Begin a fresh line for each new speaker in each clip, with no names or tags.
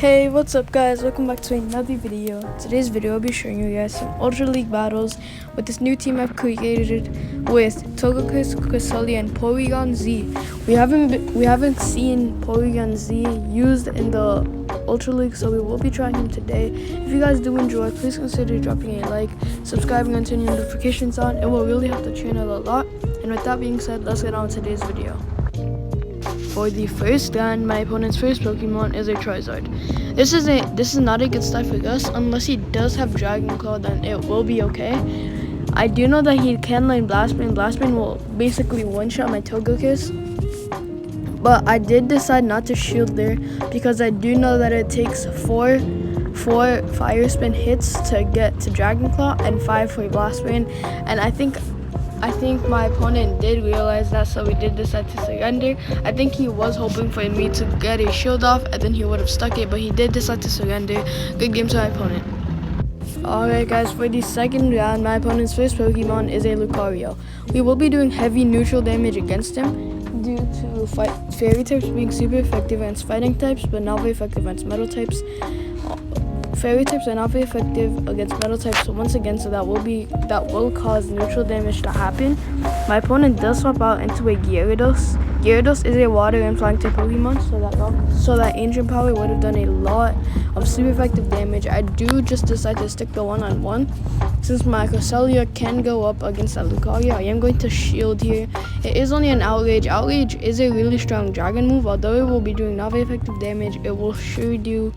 Hey, what's up guys? Welcome back to another video. Today's video I'll be showing you guys some Ultra League battles with this new team I've created with Togekiss, Cresselia, and Porygon Z. We haven't seen Porygon Z used in the Ultra League, so we will be trying him today. If you guys do enjoy, please consider dropping a like, subscribing, and turning notifications on. It will really help the channel a lot. And with that being said, let's get on with today's video. For the first round, my opponent's first Pokemon is a Charizard. This is not a good start for us. Unless he does have Dragon Claw, then it will be okay. I do know that he can learn Blast Brain. Blast Brain will basically one-shot my Togekiss. But I did decide not to shield there because I do know that it takes four Fire Spin hits to get to Dragon Claw and 5 for Blast Brain. And I think my opponent did realize that, so we did decide to surrender. I think he was hoping for me to get a shield off and then he would have stuck it, but he did decide to surrender. Good game to my opponent. Alright guys, for the second round, my opponent's first Pokemon is a Lucario. We will be doing heavy neutral damage against him due to Fairy types being super effective against fighting types, but not very effective against metal types. Fairy types are not very effective against metal types, so once again, that will cause neutral damage to happen. My opponent does swap out into a Gyarados. Gyarados is a water and flying type Pokemon, so that ancient power would have done a lot of super effective damage. I do just decide to stick the one-on-one. Since my Cresselia can go up against that Lucario, I am going to shield here. It is only an Outrage. Outrage is a really strong dragon move. Although it will be doing not very effective damage, it will sure do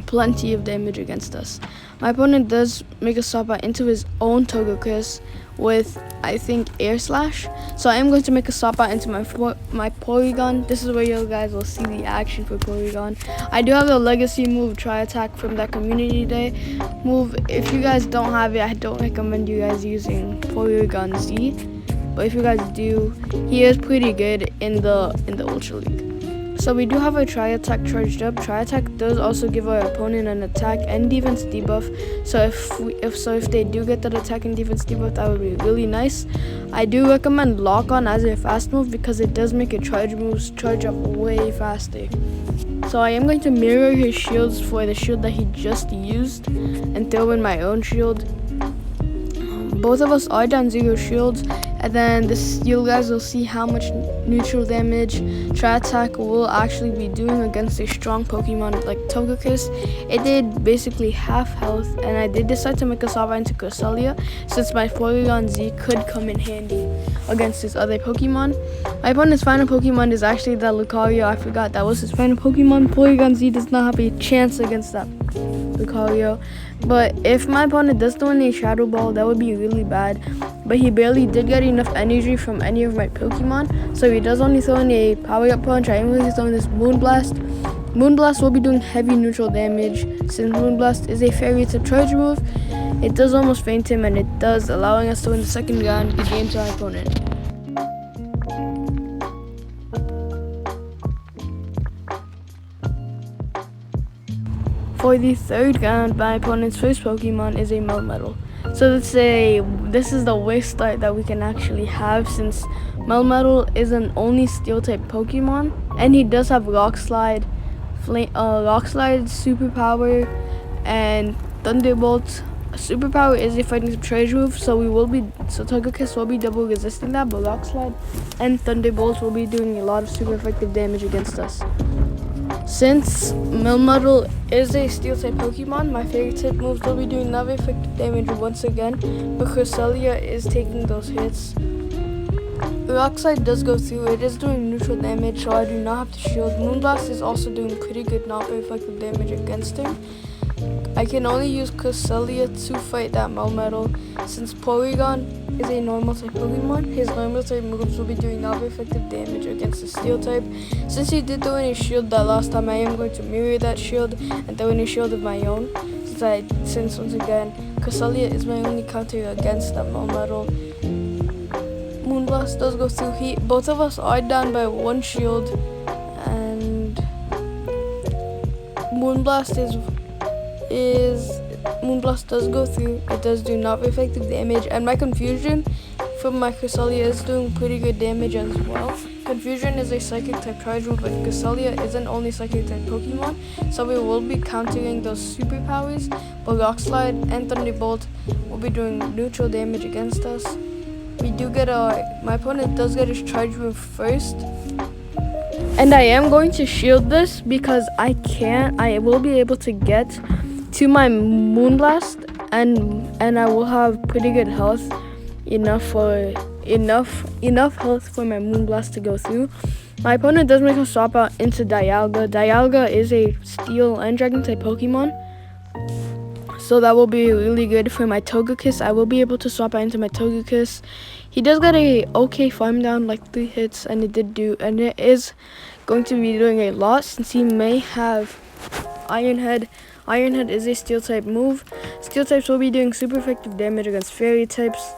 plenty of damage against us. My opponent does make a stop out into his own Togekiss with, I think, Air Slash. So I am going to make a stop out into my Porygon. This is where you guys will see the action for Porygon. I do have the legacy move, Try Attack, from that Community Day move. If you guys don't have it, I don't recommend you guys using Porygon Z. But if you guys do, he is pretty good in the Ultra League. So we do have a Try Attack charged up. Try Attack does also give our opponent an attack and defense debuff. So if they do get that attack and defense debuff, that would be really nice. I do recommend Lock On as a fast move because it does make a charge moves charge up way faster. So I am going to mirror his shields for the shield that he just used and throw in my own shield. Both of us are down 0 shields, and then you guys will see how much neutral damage Try Attack will actually be doing against a strong Pokemon like Togekiss. It did basically half health, and I did decide to make a stop into Cresselia since my Porygon Z could come in handy against his other Pokemon. My opponent's final Pokemon is actually that Lucario. I forgot that was his final Pokemon. Porygon Z does not have a chance against that Lucario. But if my opponent does throw in a Shadow Ball, that would be really bad. But he barely did get enough energy from any of my Pokemon, so he does only throw in a Power Up Punch. I am going to throw in this Moonblast. Moonblast will be doing heavy neutral damage since Moonblast is a Fairy type charge move. It does almost faint him, and it does, allowing us to win the second round. Good game to our opponent. For the third round, my opponent's first Pokemon is a Melmetal. So this is the worst start that we can actually have since Melmetal is an only Steel type Pokemon, and he does have Rock Slide, Superpower, and Thunderbolt. Superpower is a fighting type charge move, so Togekiss will be double resisting that, but Rock Slide and Thunderbolt will be doing a lot of super effective damage against us. Since Melmetal is a Steel type Pokemon, my Fairy type moves will be doing not very effective damage once again, but Cresselia is taking those hits. Rock Slide does go through, it is doing neutral damage, so I do not have to shield. Moonblast is also doing pretty good, not very effective damage against him. I can only use Cresselia to fight that Melmetal. Since Porygon is a normal type Pokemon, his normal type moves will be doing not very effective damage against the Steel type. Since he did throw in a shield that last time, I am going to mirror that shield and throw in a shield of my own. Since once again, Cresselia is my only counter against that Melmetal. Moonblast does go through. Both of us are down by 1 shield, and Moonblast does go through. It does do not very effective damage, and my Confusion from my Cresselia is doing pretty good damage as well. Confusion is a Psychic type charge move, but Cresselia isn't only Psychic type Pokemon, so we will be countering those superpowers. But Rock Slide and Thunderbolt will be doing neutral damage against us. We do get my opponent does get his charge move first. And I am going to shield this because I will be able to get to my Moonblast and I will have pretty good health, enough health for my Moonblast to go through. My opponent does make a swap out into Dialga. Dialga is a Steel and Dragon type Pokemon, so that will be really good for my Togekiss. I will be able to swap out into my Togekiss. He does get a okay farm down, like 3 hits, and it is going to be doing a lot since he may have Iron Head. Iron Head is a Steel type move. Steel types will be doing super effective damage against Fairy types,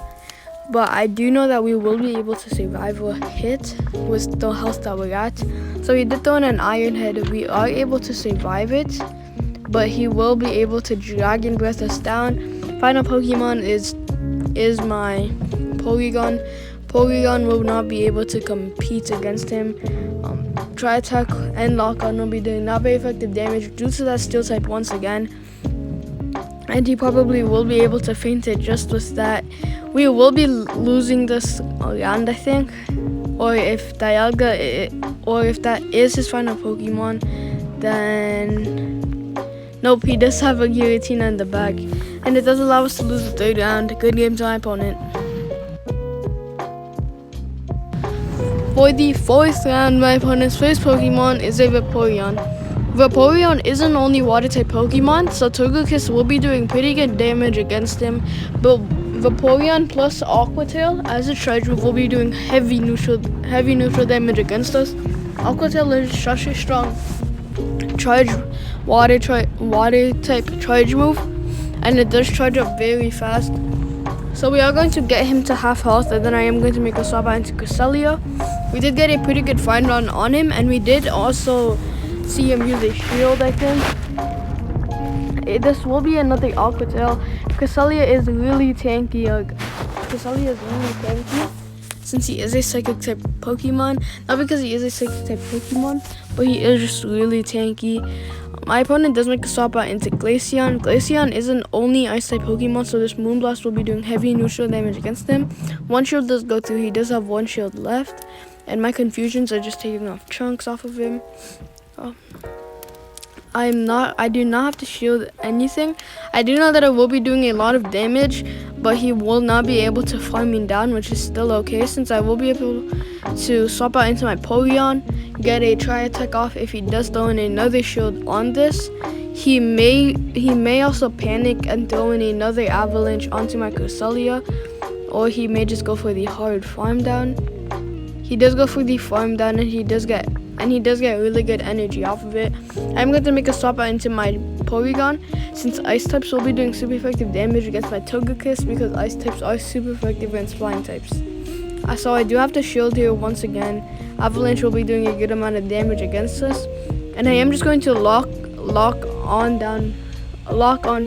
but I do know that we will be able to survive a hit with the health that we're at. So he did throw in an Iron Head. We are able to survive it, but he will be able to Dragon Breath us down. Final Pokemon is my Porygon. Porygon will not be able to compete against him. Tri-Attack and Lock On will be doing not very effective damage due to that Steel type once again. And he probably will be able to faint it just with that. We will be losing this round, I think. Or if that is his final Pokemon, then nope, he does have a Giratina in the back. And it does allow us to lose the 3rd round. Good game to my opponent. For the 4th round, my opponent's first Pokemon is a Vaporeon. Vaporeon isn't only water type Pokemon, so Togekiss will be doing pretty good damage against him, but Vaporeon plus Aqua Tail as a charge move will be doing heavy neutral damage against us. Aqua Tail is such a strong water type charge move, and it does charge up very fast. So we are going to get him to half health, and then I am going to make a swap out into Cresselia. We did get a pretty good find run on him, and we did also see him use a shield, I think. This will be another Aqua Tail. Cresselia is really tanky. Since he is a Psychic type Pokemon. Not because he is a Psychic type Pokemon, but he is just really tanky. My opponent does make a swap out into Glaceon. Glaceon isn't only Ice type Pokemon, so this Moonblast will be doing heavy neutral damage against him. One shield does go through. He does have one shield left, and my confusions are just taking off chunks off of him. I do not have to shield anything. I do know that I will be doing a lot of damage, but he will not be able to farm me down, which is still okay since I will be able to swap out into my Porygon, get a Tri-Attack off. If he does throw in another shield on this, he may also panic and throw in another Avalanche onto my Cresselia, or he may just go for the hard farm down. He does go for the farm down, and he does get really good energy off of it. I'm going to make a swap out into my Porygon since Ice types will be doing super effective damage against my Togekiss because Ice types are super effective against Flying types. So I do have to shield here once again. Avalanche will be doing a good amount of damage against us, and I am just going to lock on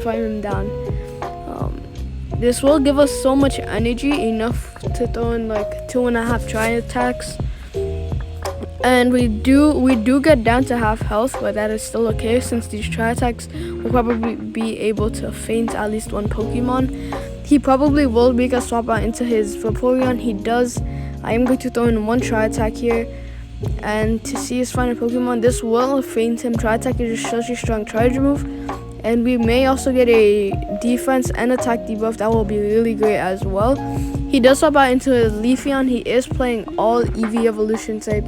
farm him down. This will give us so much energy, enough to throw in like 2.5 Tri-Attacks. And we do get down to half health, but that is still okay since these Tri-Attacks will probably be able to feint at least one Pokemon. He probably will make a swap out into his Vaporeon. He does. I am going to throw in one Tri-Attack here, and to see his final Pokemon, this will feint him. Tri-Attack is just such a strong charge move, and we may also get a defense and attack debuff that will be really great as well. He does swap out into his Leafeon. He is playing all EV Evolution type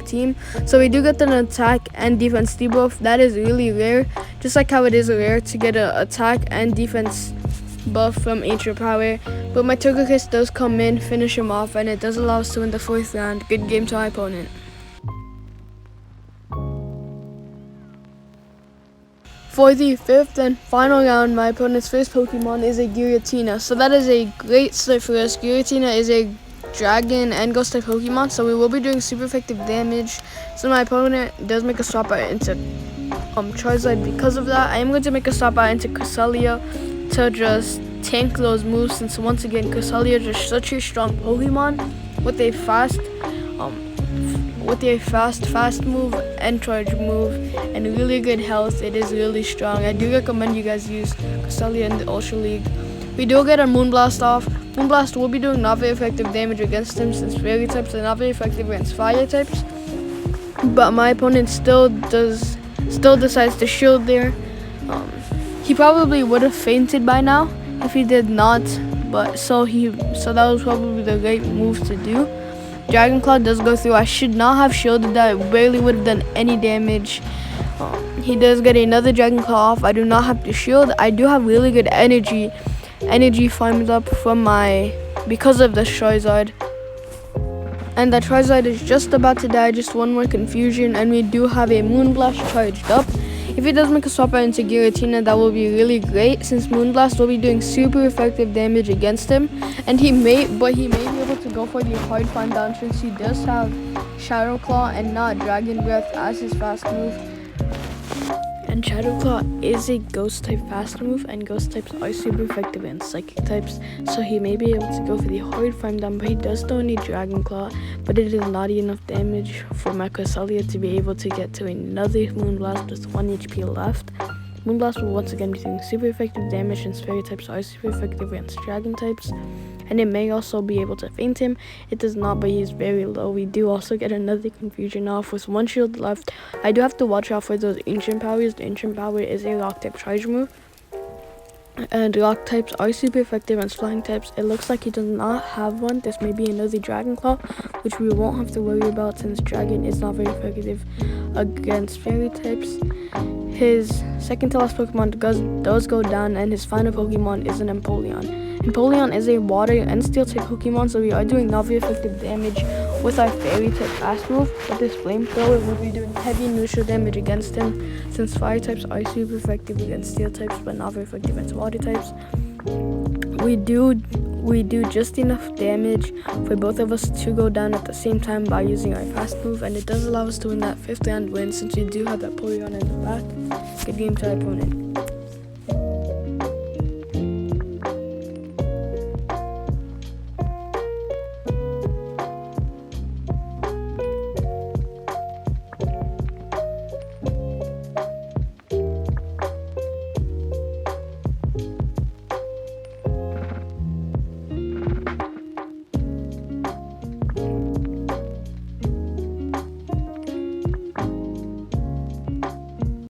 team, so we do get an attack and defense debuff. That is really rare, just like how it is rare to get an attack and defense buff from Ancient Power. But my Togekiss does come in, finish him off, and it does allow us to win the 4th round. Good game to my opponent. For the 5th and final round, my opponent's first Pokemon is a Giratina. So that is a great start for us. Giratina is a Dragon and Ghost type Pokemon, so we will be doing super effective damage. So my opponent does make a swap out into Charizard. Because of that, I am going to make a swap out into Cresselia to just tank those moves, since once again Casalia is just such a strong Pokemon with a fast move and charge move and really good health. It is really strong. I do recommend you guys use Casalia in the Ultra League. We do get our Moonblast off. Moonblast will be doing not very effective damage against him, since fairy types are not very effective against fire types. But my opponent still decides to shield there. He probably would have fainted by now if he did not, but so that was probably the right move to do. Dragon Claw does go through. I should not have shielded that. It barely would have done any damage. He does get another Dragon Claw off. I do not have to shield. I do have really good energy farmed up from because of the Charizard. And that Charizard is just about to die. Just one more confusion, and we do have a Moonblast charged up. If he does make a swap out into Giratina, that will be really great, since Moonblast will be doing super effective damage against him. And he may be able to go for the hard farm down, since he does have Shadow Claw and not Dragon Breath as his fast move. And Shadow Claw is a ghost type fast move, and ghost types are super effective against psychic types, so he may be able to go for the hard farm down, but he does still need Dragon Claw, but it is not enough damage for my Casalia to be able to get to another Moonblast with 1 HP left. Moonblast will once again be doing super effective damage, since fairy types are super effective against dragon types, and it may also be able to feint him. It does not, but he's very low. We do also get another confusion off with 1 shield left. I do have to watch out for those ancient powers. The ancient power is a rock type charge move, and rock types are super effective against flying types. It looks like he does not have one. This may be another Dragon Claw, which we won't have to worry about, since dragon is not very effective against fairy types. His second to last Pokemon does go down, and his final Pokemon is an Empoleon. Empoleon is a water and steel type Pokemon, so we are doing not very effective damage with our fairy type fast move. But this flamethrower will be doing heavy neutral damage against him, since fire types are super effective against steel types but not very effective against water types. We do just enough damage for both of us to go down at the same time by using our fast move, and it does allow us to win that 5th round win, since we do have that Porygon in the back. Good game to our opponent.